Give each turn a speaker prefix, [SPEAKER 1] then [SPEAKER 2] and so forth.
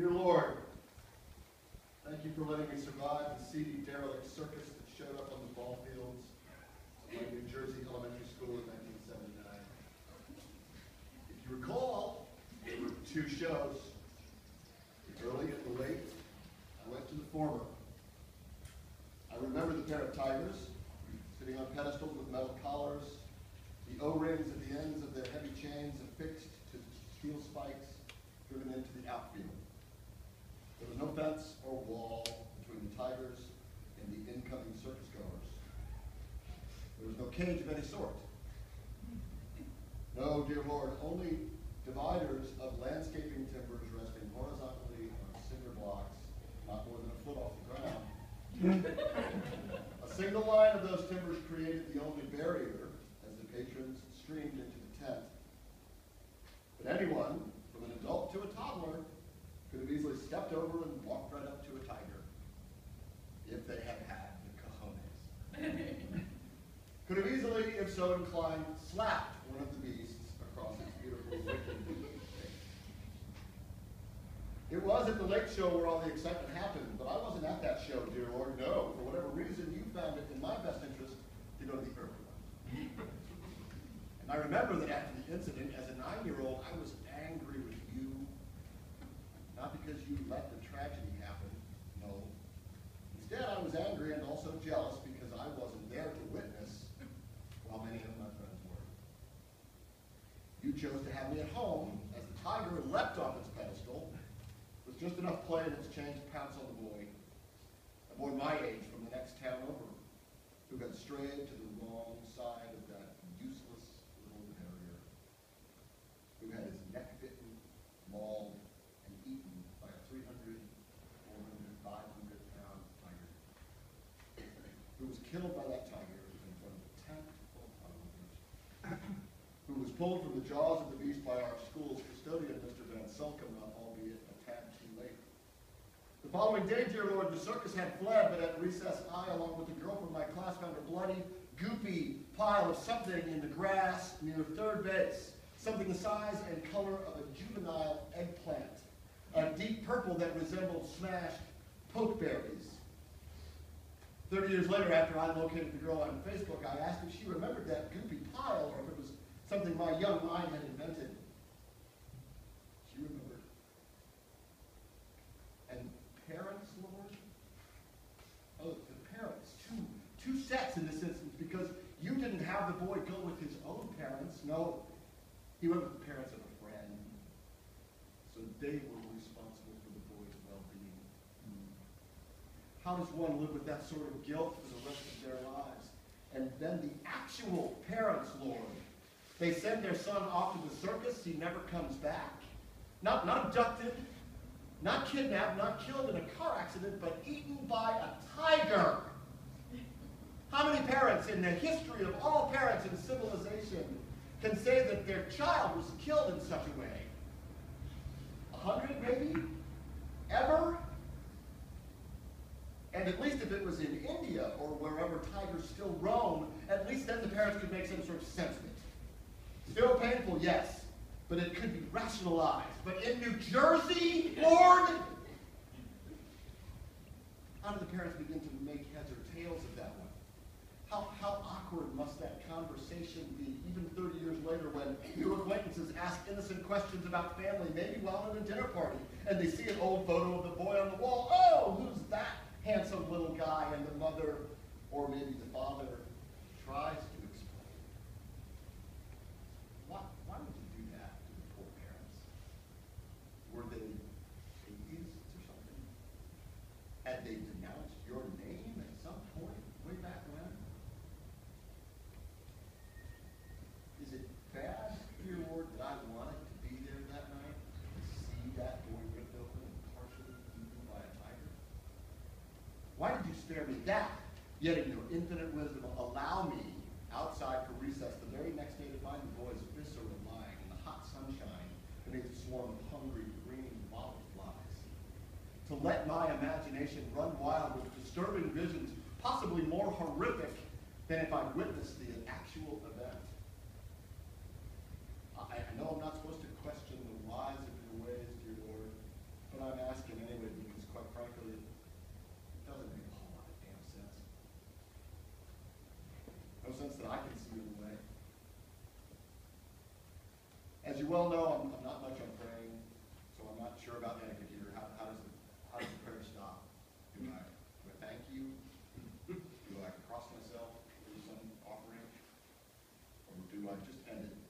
[SPEAKER 1] Dear Lord, thank you for letting me survive the seedy, derelict circus that showed up on the ball fields of my New Jersey elementary school in 1979. If you recall, there were two shows. The early and the late. I went to the former. I remember the pair of tigers sitting on pedestals with metal collars, the O-rings at the ends of their heavy chains affixed to steel spikes driven into the outfield. There was no fence or wall between the tigers and the incoming circus goers. There was no cage of any sort. No, dear Lord, only dividers of landscaping timbers resting horizontally on cinder blocks, not more than a foot off the ground. A single line of those timbers created the only barrier as the patrons streamed into the tent. But anyone, from an adult to a toddler, could have easily stepped over and walked right up to a tiger, if they had had the cojones. Could have easily, if so inclined, slapped one of the beasts across its beautiful, wicked face. It was at the lake show where all the excitement happened, but I wasn't at that show, dear Lord. No, for whatever reason, you found it in my best interest to go to the early one. And I remember that after the incident, as a 9-year-old, I was angry with you. Not because you let the tragedy happen, no. Instead, I was angry and also jealous because I wasn't there to witness, while many of my friends were. You chose to have me at home as the tiger leapt off its pedestal with just enough play in its chain to pounce on the boy, a boy my age from the next town over, who had strayed to the wrong side of that useless little barrier, who had his neck bitten, mauled, and eaten by a 300, 400, 500-pound tiger, who was killed by that tiger in front of a tent full of onlookers, who was pulled from the jaws of the beast by our school's custodian, Mr. Van Sulcom, albeit a tad too late. The following day, dear Lord, the circus had fled, but at recess I, along with a girl from my class, found a bloody, goopy pile of something in the grass near third base, something the size and color of a juvenile eggplant, a deep purple that resembled smashed pokeberries. 30 years later, after I located the girl on Facebook, I asked if she remembered that goopy pile or if it was something my young mind had invented. She remembered. And parents, Lord? Oh, the parents. Two sets in this instance, because you didn't have the boy go with his own parents. No, he went with the parents of a friend. So they were responsible for the boy's well-being. How does one live with that sort of guilt for the rest of their lives? And then the actual parents, Lord. They send their son off to the circus. He never comes back. Not abducted, not kidnapped, not killed in a car accident, but eaten by a tiger. How many parents in the history of all parents in civilization can say that their child was killed in such a way? 100 maybe? Ever? And at least if it was in India or wherever tigers still roam, at least then the parents could make some sort of sense of it. Still painful, yes, but it could be rationalized. But in New Jersey, Lord, how do the parents begin to make heads or tails of that one? How awkward must that conversation be, even 30 years later, when new acquaintances ask innocent questions about family, maybe while at a dinner party, and they see an old photo of the boy on the wall. Oh, who's that handsome little guy? And the mother, or maybe the father, tries to explain. Why would you do that to the poor parents? Were they atheists or something? Had they denounced your name at some point way back when? Is it bad, dear Lord, that I wanted to be there that night to see that boy ripped open and partially eaten by a tiger? Why did you spare me that? Yet in your infinite wisdom, allow me outside for recess the very next day to find the boy's viscera lying in the hot sunshine beneath a swarm of hungry green bottle flies. To let my imagination run wild with disturbing visions, possibly more horrific than if I'd witnessed the actual event. I know I'm not supposed to question the whys of your ways, dear Lord, but I'm asking well know, I'm not much on praying, so I'm not sure about etiquette here. How does the prayer stop? Do I thank you? Do I cross myself? Do some offering? Or do I just end it?